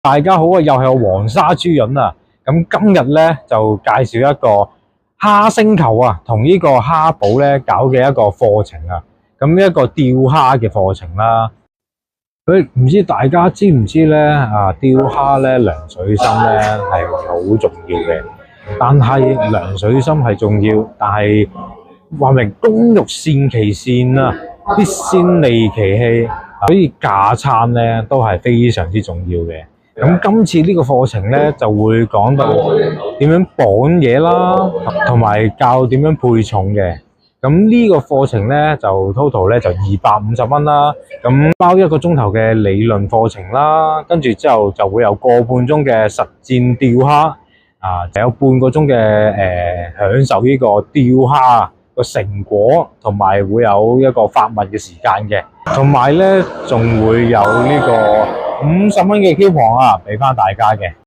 大家好啊，又係我黃沙豬潤啊。咁今日咧就介紹一個蝦星球啊，同呢個蝦寶咧搞嘅一個課程啊。咁一個釣蝦嘅課程啦。唔知大家知唔知咧啊？釣蝦咧，涼水深咧係好重要嘅。但係涼水深係重要，但係話明工欲善其事啊，必先利其器。所以架撐咧都係非常之重要嘅。咁今次呢個課程咧就會講到點樣綁嘢啦，同埋教點樣配重嘅。咁呢個課程咧就 total 咧就250蚊啦。咁包1個鐘頭嘅理論課程啦，跟住之後就會有個半鐘嘅實戰釣蝦啊，就有半個鐘嘅享受呢個釣蝦個成果，同埋會有一個發問嘅時間嘅。同埋咧仲會有呢個50蚊嘅 coupon啊，俾翻大家嘅。